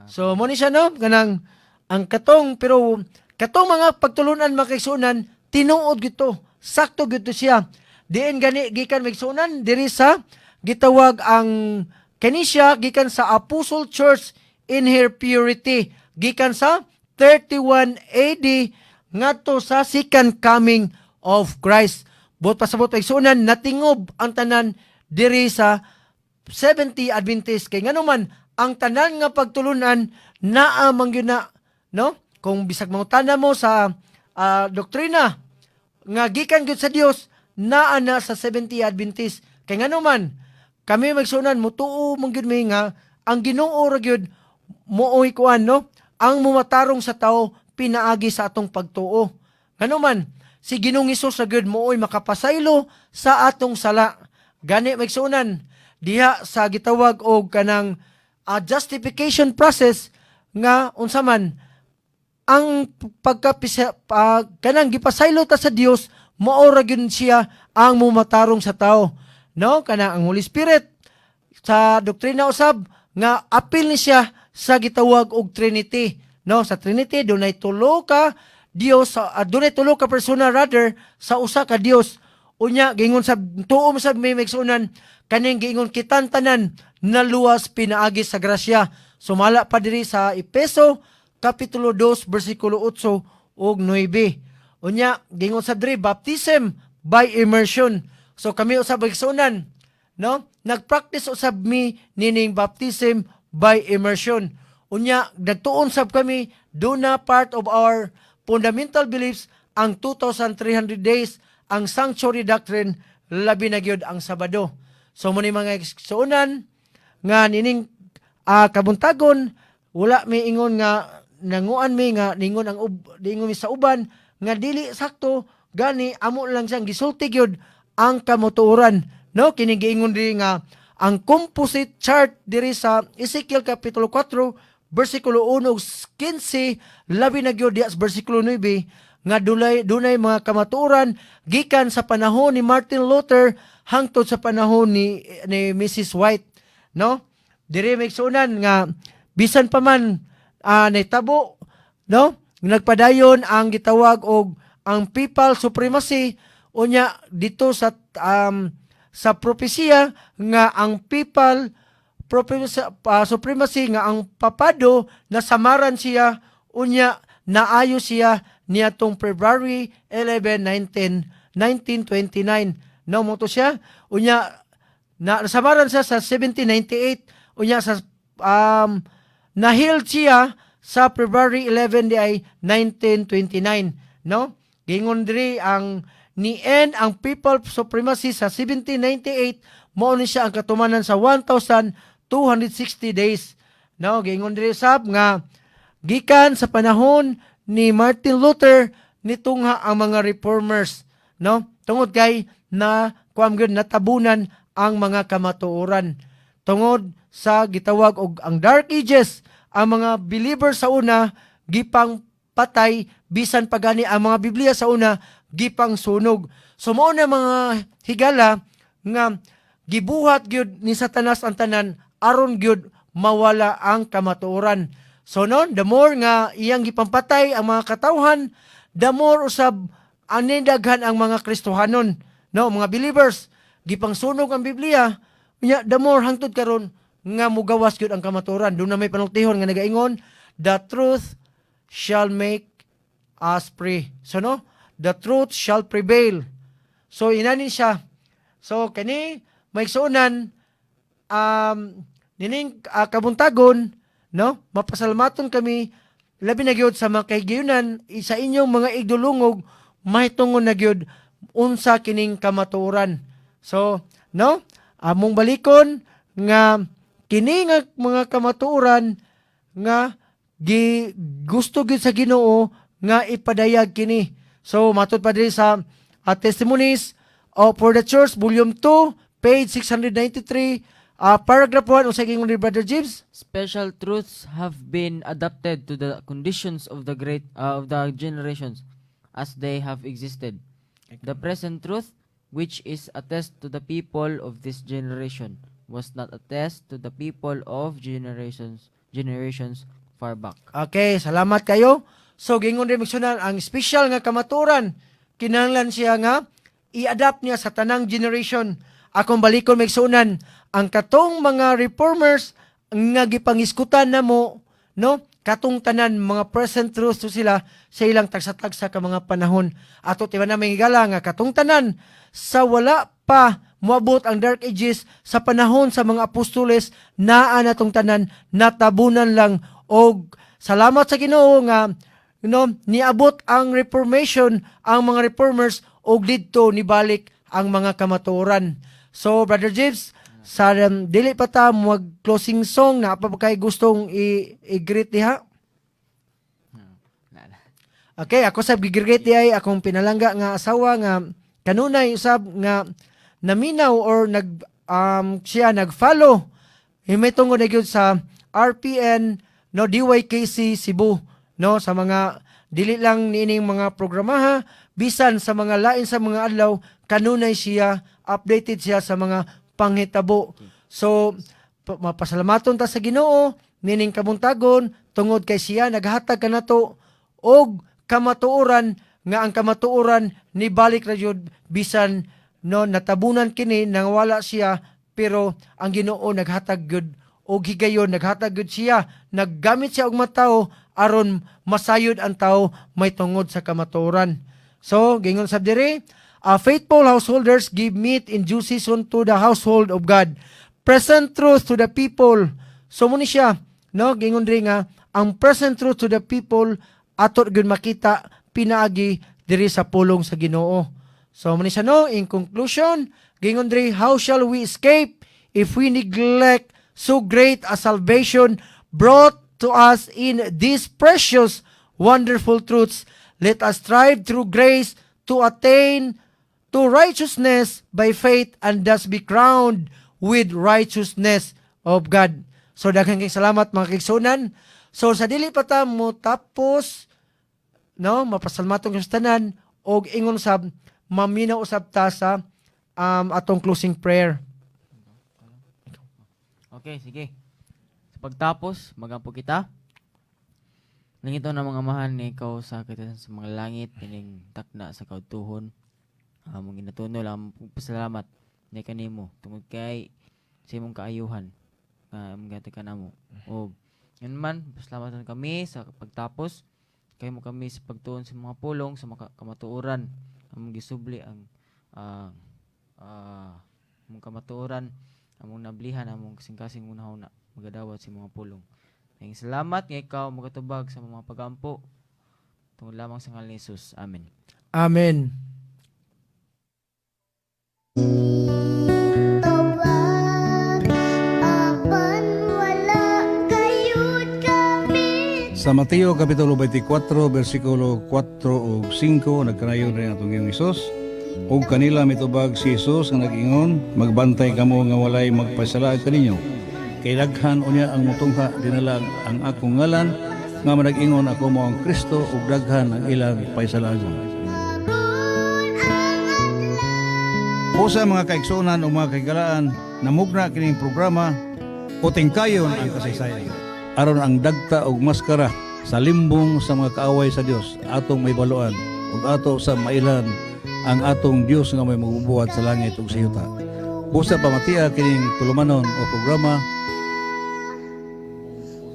So, mo ni siya, no? Kanang, ang katong, pero, katong mga pagtulunan, mga kaigsunan, tinuod gito. Sakto gito siya. Diin gani, gikan maigsunan, diri sa, gitawag ang, kanisya, gikan sa Apostle Church in her purity. Gikan sa 31 AD, ngadto sa second coming of Christ. Buot pasabot igsunan, natingob ang tanan diri sa 70 Adventist. Kay nganuman, ang tanan nga pagtulunan naa mangyud na, no? Kung bisag mangutana mo sa doktrina nga gikan gyud sa Dios, naa na sa 70 Adventist. Kay nganuman, kami magsunan mutuo mangyud mi nga ang Ginoo ra gyud mooy kuan, no? Ang mumatarong sa tao pinaagi sa atong pagtuo. Nganuman, si Ginoong Hesus sa gyud mooy makapasaylo sa atong sala. Gani magsunan diha sa gitawag og kanang justification process nga unsa man ang kanang gipasaylo ta sa Dios, mao ra gyud siya ang mumatarong sa tao, no? Kanang ang Holy Spirit sa doktrina usab nga apil ni siya sa gitawag og Trinity, no? Sa Trinity dunay tulo ka Dios, dunay tulo ka persona rather sa usa ka Dios. Unya gingon sa tuom sa may magsunan kaning giingon kitantanan na luwas pinaagi sa grasya. Sumala pa diri sa Efeso kapitulo 2 bersikulo 8 ug 9. Unya gingon sa diri baptism by immersion. So kami usab magsunan, no? Nagpractice usab mi nining baptism by immersion. Unya nagtuon sab kami do na part of our fundamental beliefs ang 2,300 days, ang sanctuary doctrine, labi na gyud ang Sabado. So mo ni mga igsunan nga nining kabuntagon, wala mi ingon nga nanguan mi nga ningon ang ningon mi sa uban nga dili sakto, gani amo lang siyang gisulti gyud ang kamutuoran, no? Kini giingon diri nga ang composite chart diri sa Ezekiel kapitulo 4 bersikulo 1 ug 15, labi na gyud diha sa bersikulo 9 nga dunay mga kamatuoran gikan sa panahon ni Martin Luther hangtod sa panahon ni Mrs. White, no? Diri magsunan nga bisan pa man naitabo, no? Nagpadayon ang gitawag og ang papal supremacy, unya dito sa propesiya nga ang papal supremacy nga ang papado na samaran siya, unya naayo siya niadtong February 11, 1929. No mo to siya, unya nasamaran siya sa 1798, unya sa na-healed siya sa February 11 di ay 1929, no? Gingon diri ang ni-end ang papal supremacy sa 1798, mao ni siya ang katumanan sa 1,260 days. No, gingon diri sab nga gikan sa panahon ni Martin Luther nitungha ang mga reformers, no? Tungod kay na kuam gyud natabunan ang mga kamatuoran. Tungod sa gitawag og ang Dark Ages, ang mga believers sa una gipang patay, bisan pagani ang mga Biblia sa una gipang sunog. So mao na mga higala nga gibuhat gyud ni Satanas ang tanan aron gyud mawala ang kamatuoran. So noon, the more nga iyang gipampatay ang mga katawhan, the more usab anindaghan ang mga Kristohanon, no, mga believers, gipang sunog ang Biblia, the more hangtod karon nga mugawas gyud ang kamatuoran. Doon na may panultihon nga nagaingon, the truth shall make us free. So no, the truth shall prevail. So inanin siya. So kani maigsuonan nining kabuntagon, no? Mapasalamaton kami labi na gyud sa mga kahigayunan sa inyong mga igdulungog mahitungon na gyud unsa kining kamatuoran. So, no? Among balikon nga kini nga mga kamatuoran nga gusto gyud sa Ginoo nga ipadayag kini. So matud pa diri sa Testimonies for the Church volume 2 page 693 paragraph 1 unsa gingon ni Brother James? Special truths have been adapted to the conditions of the generations as they have existed. The present truth, which is attest to the people of this generation, was not attest to the people of generations far back. Okay, salamat kayo. So gingon rin migsyonan ang special nga kamatuoran kinahanglan siya nga i-adapt niya sa tanang generation. Akong balikon migsunan ang katong mga reformers nga gipangiskutan namo, no? Katong tanan mga present truths to sila sa ilang tagsa-tagsa ka mga panahon. Ato tiba na may higala nga katong tanan sa wala pa moabot ang Dark Ages sa panahon sa mga apostoles naa natong tanan natabunan lang og salamat sa Ginoo nga niabot ang Reformation ang mga reformers og didto nibalik ang mga kamatuoran. So Brother James, sa dili pa ta mag closing song na pa kay gustong i-greet diha. Okay, ako sa gigreet diay akong pinalangga nga asawa nga kanunay usab nga naminaw or siya nag-follow himay tungod na gyud sa RPN no DYKC Cebu no sa mga dili lang niining mga programaha bisan sa mga lain sa mga adlaw kanunay siya updated siya sa mga panghitabo. So mapasalamaton ta sa Ginoo nining kabuntagon tungod kay siya naghatag kanato og kamatuoran nga ang kamatuoran ni balik ra jud bisan no natabunan kini nang wala siya pero ang Ginoo naghatag gyud og higayon naghatag gyud siya naggamit siya og matawo aron masayod ang tao may tungod sa kamatuoran. So gingon sab diri faithful householders give meat in due season to the household of God. Present truth to the people. So muni siya, no? Gingon diri nga ang present truth to the people ato gyud makita pinaagi diri sa pulong sa Ginoo. So muni siya no, in conclusion, gingon diri how shall we escape if we neglect so great a salvation brought to us in these precious wonderful truths? Let us strive through grace to attain to righteousness by faith and thus be crowned with righteousness of God. So daghang kay salamat mga kaigsunan. So sa dili pa ta mo tapos no mapasalmaton sa tanan og ingon sab maminaw usab ta sa atong closing prayer. Okay, sige. Sa pagtapos, magampo kita. Nangito na mga mahal ni ikaw sa kita sa mga langit, pining takna sa kautuhon. Mong ginatuno lang pasalamat ni kanimo tungod kay sa imong kaayuhan mga ka namo. O yun man, pasalamatan kami sa pagtapos kay mo kami sa pagtuon sa mga pulong sa mga kamatuoran among gisubli ang among kamatuoran among nablihan among kasing-kasing unahon na magadawat sa mga pulong. Thank salamat nga ikaw magatubag sa mga pagampo tungod lamang sa ngalan ni Jesus. Amen. Amen. Sa Mateo Kapitulo 24, versikulo 4 o 5, nagkanayon rin atong iyong Isos. O kanila mitubag si Isos nga nag-ingon, magbantay kamo nga walay magpasalaag kaninyo. Kay daghan unya ang mutungha dinala ang akong ngalan, nga manag-ingon ako mo ang Kristo ug daghan ang ilang paisalaagon. O sa mga kaigsunan o mga kaigalaan, namugna kining programa, uting kayon ang kasaysayan. Aron ang dagta og maskara sa limbong sa mga kaaway sa Dios atong may baluan ug ato sa mailan ang atong Dios nga may magbubuhat sa langit ug sa yuta. Busa pamatia kining tulumanon o programa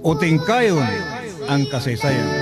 o tingkayon ang kasaysayan.